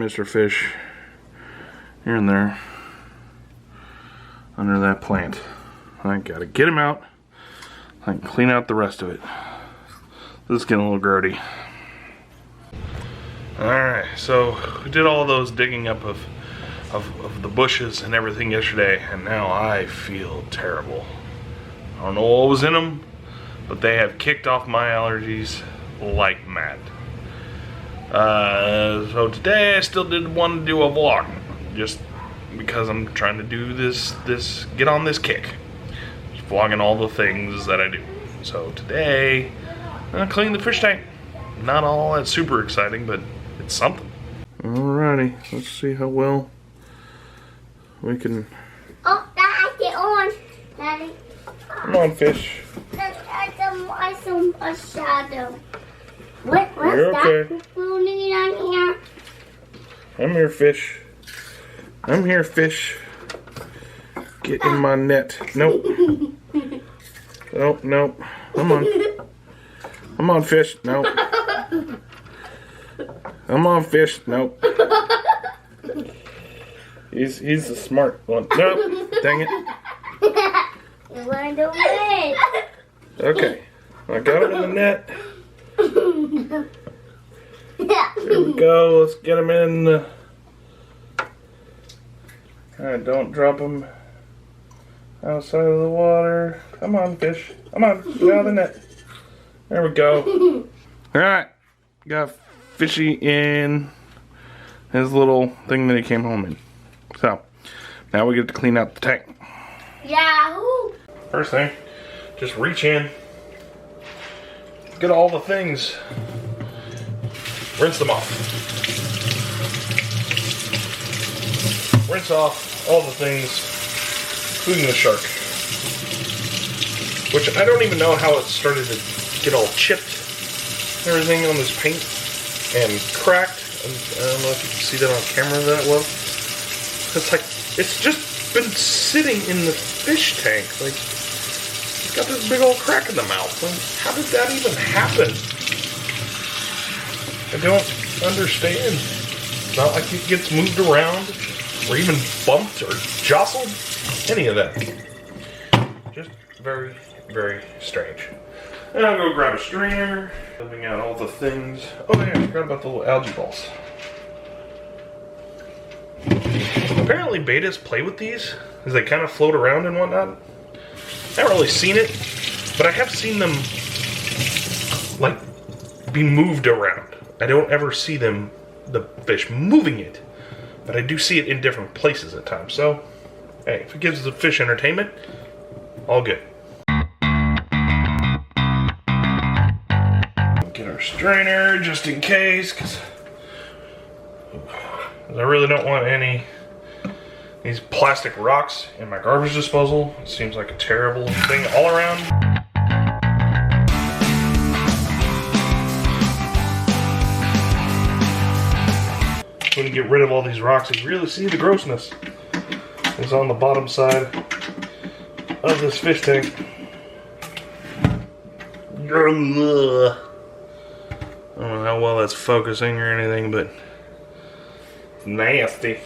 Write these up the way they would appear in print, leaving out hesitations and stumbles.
Mr. Fish. Here and there. Under that plant. I gotta get him out. I can clean out the rest of it. This is getting a little grody. Alright, so we did all those digging up of the bushes and everything yesterday, and now I feel terrible. I don't know what was in them, but they have kicked off my allergies like mad. So today I still did want to do a vlog, just because I'm trying to do this get on this kick. Just vlogging all the things that I do. So today, I'm gonna clean the fish tank. Not all that super exciting, but it's something. Alrighty, let's see how well we can... Oh, Dad, get on, Daddy. Come on, fish. I saw a shadow. What's You're okay. that floating on here? I'm here, fish. I'm here, fish. Get in my net. Nope. Nope, nope. Come on. Come on, fish. Nope. Come on, fish. Nope. He's the smart one. Nope. Dang it. You learned away. Okay. I got him in the net. Here we go. Let's get him in. Alright, don't drop him outside of the water. Come on, fish. Come on. Get out of the net. There we go. Alright. Got fishy in his little thing that he came home in. So, now we get to clean out the tank. Yahoo! First thing, just reach in. Get all the things. Rinse them off. Rinse off all the things, including the shark. Which I don't even know how it started to get all chipped and everything on this paint and cracked. And I don't know if you can see that on camera that well. It's like, it's just been sitting in the fish tank. Like, it's got this big old crack in the mouth. Like, how did that even happen? I don't understand. It's not like it gets moved around or even bumped or jostled. Any of that. Just very, very strange. And I'll go grab a strainer. Moving out all the things. Oh yeah, I forgot about the little algae balls. Apparently betas play with these as they kind of float around and whatnot. I haven't really seen it, but I have seen them like be moved around. I don't ever see them, the fish, moving it, but I do see it in different places at times. So, hey, if it gives the fish entertainment, all good. Get our strainer just in case, because I really don't want any these plastic rocks in my garbage disposal. It seems like a terrible thing all around. When you get rid of all these rocks, you really see the grossness. It's on the bottom side of this fish tank. I don't know how well that's focusing or anything, but it's nasty.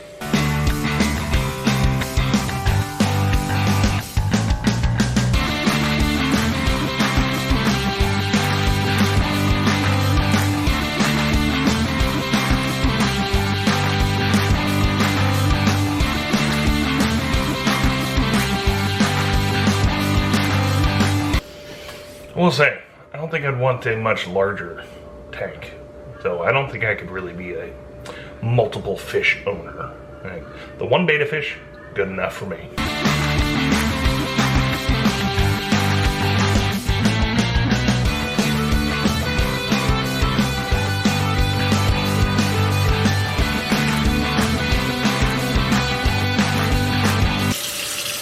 I will say, I don't think I'd want a much larger tank. So I don't think I could really be a multiple fish owner. Right? The one beta fish, good enough for me.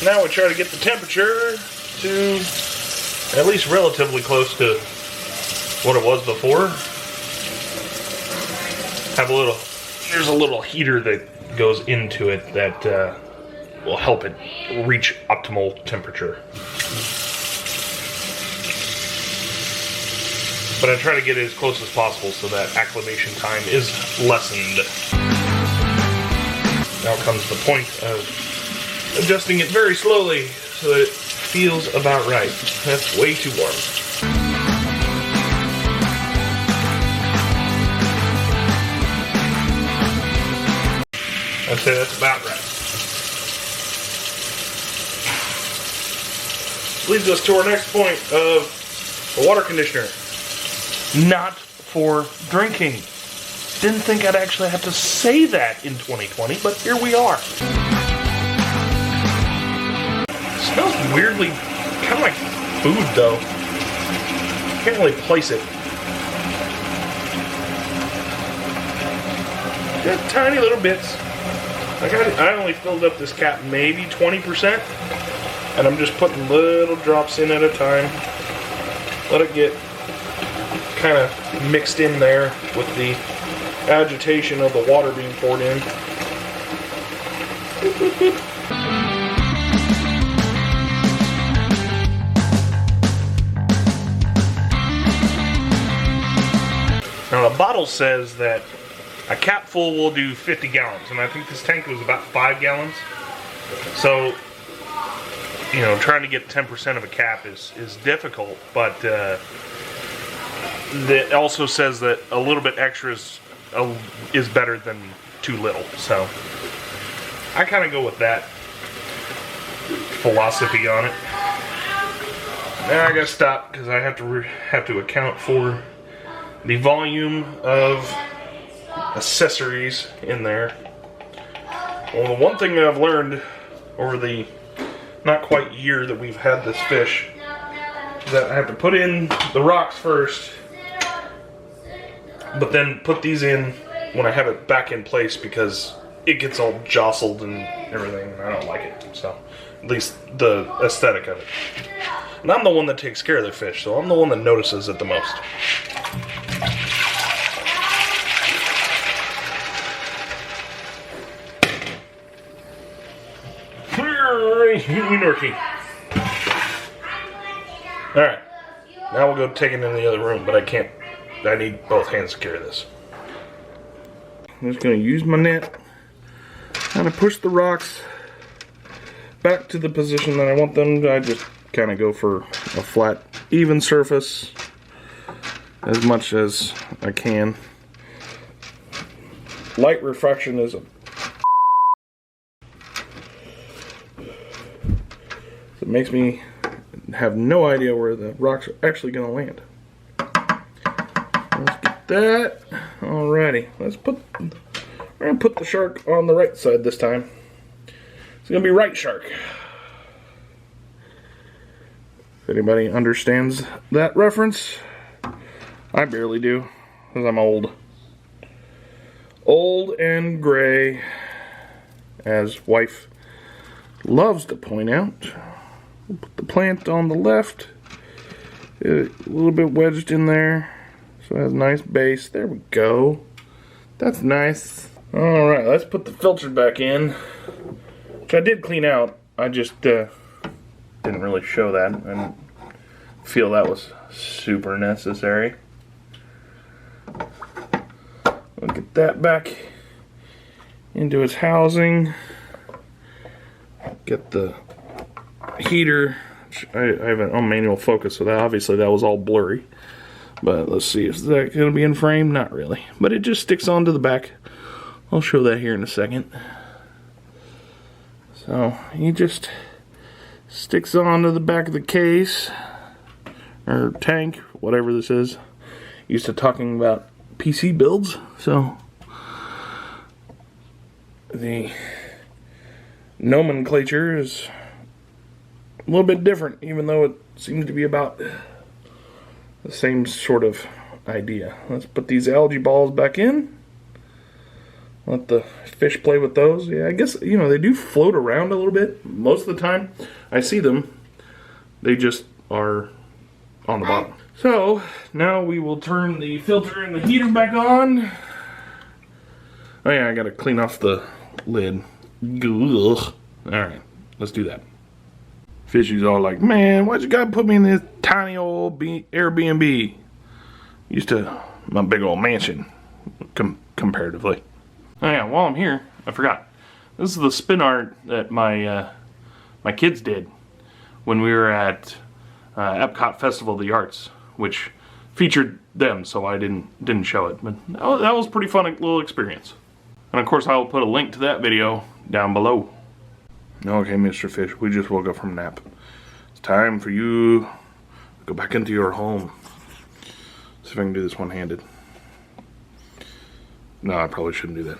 Now we try to get the temperature to at least relatively close to what it was before. There's a little heater that goes into it that will help it reach optimal temperature. But I try to get it as close as possible so that acclimation time is lessened. Now comes the point of adjusting it very slowly so that it feels about right. That's way too warm. I'd say that's about right. Leads us to our next point of the water conditioner. Not for drinking. Didn't think I'd actually have to say that in 2020, but here we are. It smells weirdly, kind of like food though. Can't really place it. Just tiny little bits. I only filled up this cap maybe 20%, and I'm just putting little drops in at a time. Let it get kind of mixed in there with the agitation of the water being poured in. Now the bottle says that a cap full will do 50 gallons, and I think this tank was about 5 gallons. So, you know, trying to get 10% of a cap is difficult, but it also says that a little bit extra is better than too little. So, I kind of go with that philosophy on it. Now I gotta stop because I have to account for the volume of accessories in there. Well, the one thing that I've learned over the not quite year that we've had this fish is that I have to put in the rocks first, but then put these in when I have it back in place because it gets all jostled and everything, and I don't like it. So, at least the aesthetic of it. And I'm the one that takes care of the fish, so I'm the one that notices it the most. Alright, now we'll go take it in the other room, but I need both hands to carry this. I'm just going to use my net, kind of push the rocks back to the position that I want them. I just kind of go for a flat, even surface as much as I can. Light refraction is it makes me have no idea where the rocks are actually going to land. Let's get that. Alrighty, we're going to put the shark on the right side this time. It's going to be right shark. If anybody understands that reference, I barely do, because I'm old. Old and gray, as wife loves to point out. We'll put the plant on the left, a little bit wedged in there, so it has a nice base. There we go. That's nice. Alright, let's put the filter back in, which I did clean out. I just didn't really show that. I didn't feel that was super necessary. We'll get that back into its housing. Get the heater. I have it on manual focus, so that obviously that was all blurry. But let's see, is that going to be in frame? Not really. But it just sticks onto the back. I'll show that here in a second. So he just sticks onto the back of the case or tank, whatever this is. Used to talking about PC builds, so the nomenclature is a little bit different, even though it seems to be about the same sort of idea. Let's put these algae balls back in. Let the fish play with those. Yeah, I guess, you know, they do float around a little bit. Most of the time I see them, they just are on the bottom. So, now we will turn the filter and the heater back on. Oh yeah, I gotta clean off the lid. Ugh. Alright, let's do that. Fishy's all like, man, why'd you gotta put me in this tiny old Airbnb? Used to my big old mansion, comparatively. Oh yeah, while I'm here, I forgot. This is the spin art that my kids did when we were at Epcot Festival of the Arts, which featured them, so I didn't show it. But that was a pretty fun little experience. And of course, I'll put a link to that video down below. Okay, Mr. Fish, we just woke up from a nap. It's time for you to go back into your home. See if I can do this one-handed. No, I probably shouldn't do that.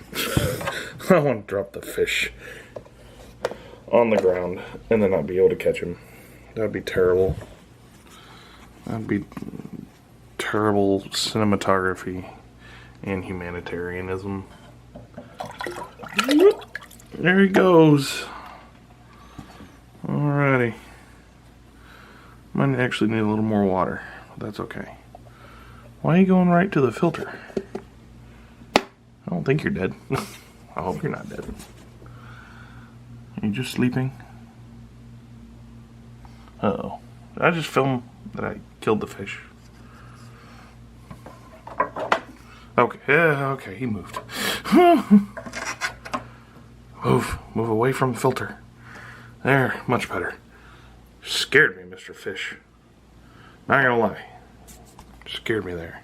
I want to drop the fish on the ground and then not be able to catch him. That'd be terrible. That'd be terrible cinematography and humanitarianism. There he goes. Alrighty. Might actually need a little more water, but that's okay. Why are you going right to the filter? I don't think you're dead. I hope you're not dead. Are you just sleeping? Uh-oh. Did I just film that I killed the fish? Okay, yeah, okay, he moved. Move away from the filter. There, much better. Scared me, Mr. Fish. Not gonna lie. Scared me there.